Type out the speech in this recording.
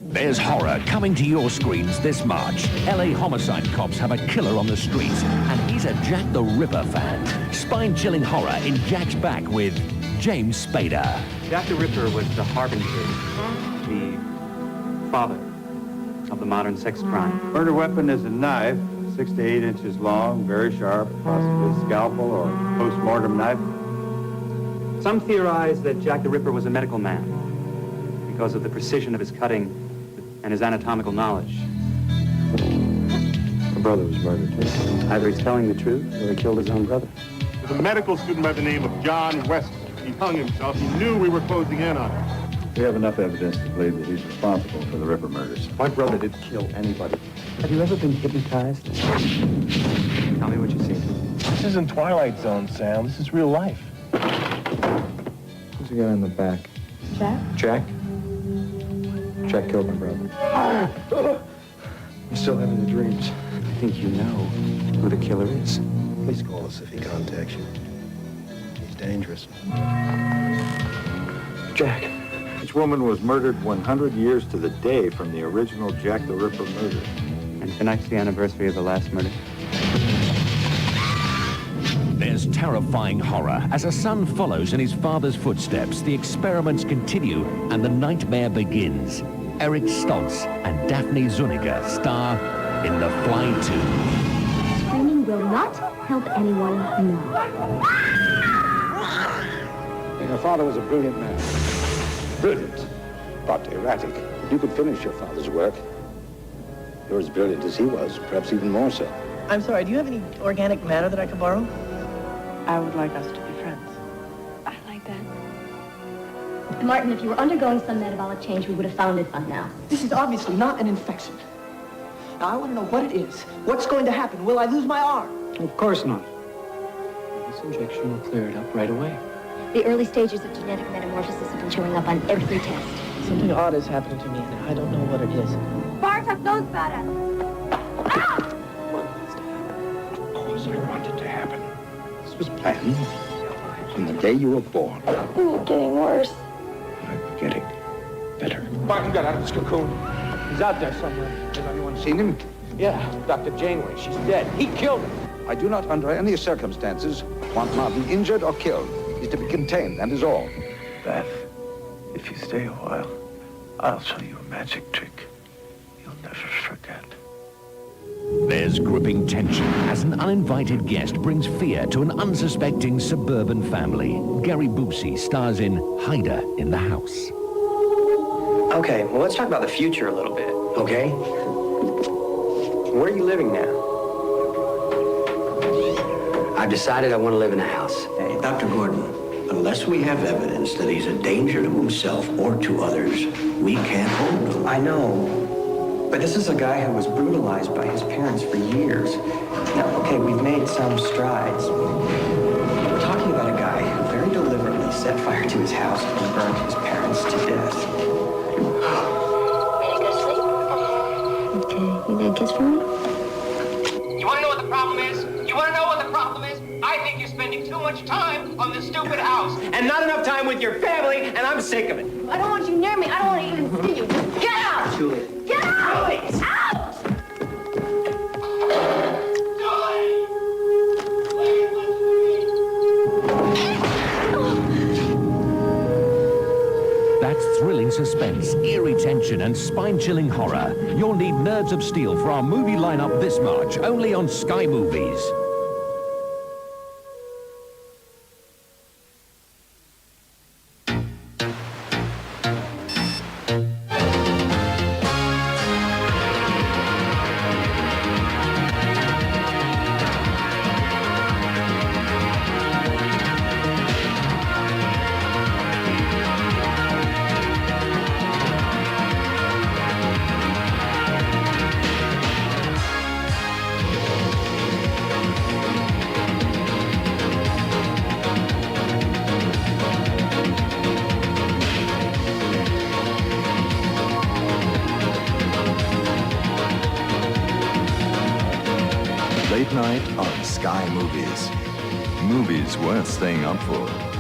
There's horror coming to your screens this March. LA homicide cops have a killer on the streets, and he's a Jack the Ripper fan. Spine-chilling horror in Jack's Back with James Spader. Jack the Ripper was the harbinger, the father of the modern sex crime. Murder weapon is a knife, 6 to 8 inches long, very sharp, possibly a scalpel or post-mortem knife. Some theorize that Jack the Ripper was a medical man because of the precision of his cutting and his anatomical knowledge. My brother was murdered. Either he's telling the truth or he killed his own brother. There's a medical student by the name of John West. He hung himself. He knew we were closing in on him. We have enough evidence to believe that he's responsible for the Ripper murders. My brother didn't kill anybody. Have you ever been hypnotized? Tell me what you see. This isn't Twilight Zone, Sam. This is real life. Who's the guy in the back? Jack? Jack? Jack killed my brother. I'm still having the dreams. I think you know who the killer is. Please call us if he contacts you. He's dangerous. Jack. This woman was murdered 100 years to the day from the original Jack the Ripper murder. And tonight's the anniversary of the last murder. There's terrifying horror. As a son follows in his father's footsteps, the experiments continue and the nightmare begins. Eric Stoltz and Daphne Zuniga star in The Fly 2. Screaming will not help anyone now. Your father was a brilliant man. Brilliant, but erratic. If you could finish your father's work, you're as brilliant as he was, perhaps even more so. I'm sorry, do you have any organic matter that I could borrow? I would like us to be friends. I like that. Martin, if you were undergoing some metabolic change, we would have found it by now. This is obviously not an infection. Now, I want to know what it is. What's going to happen? Will I lose my arm? Of course not. This injection will clear it up right away. The early stages of genetic metamorphosis have been showing up on every test. Something odd is happening to me, and I don't know what it is. Bartok knows about it. What needs to happen? Of course I wanted to happen. This was planned from the day you were born. You're getting worse. I'm getting better. Martin got out of his cocoon. He's out there somewhere. Has anyone seen him? Yeah, Dr. Janeway. She's dead. He killed her. I do not, under any circumstances, want Martin injured or killed. He's to be contained, that is all. Beth, if you stay a while, I'll show you a magic trick you'll never forget. There's gripping tension as an uninvited guest brings fear to an unsuspecting suburban family. Gary Busey stars in Hider in the House. Okay, well, let's talk about the future a little bit, okay? Where are you living now? I've decided I want to live in a house. Hey, Dr. Gordon, unless we have evidence that he's a danger to himself or to others, we can't hold him. I know, but this is a guy who was brutalized by his parents for years. Now, okay, we've made some strides. We're talking about a guy who very deliberately set fire to his house and burned his parents to death. Okay, you need a kiss from me? You want to know what the problem is? You want to know what the problem is? I think you're spending too much time on this stupid house and not enough time with your family, and I'm sick of it. I don't want you near me. I don't want to even see you. Just get out! Julie. Get out! Julie. Out! That's thrilling suspense, eerie tension, and spine-chilling horror. You'll need Nerves of Steel for our movie lineup this March, only on Sky Movies. Late night on Sky Movies. Movies worth staying up for.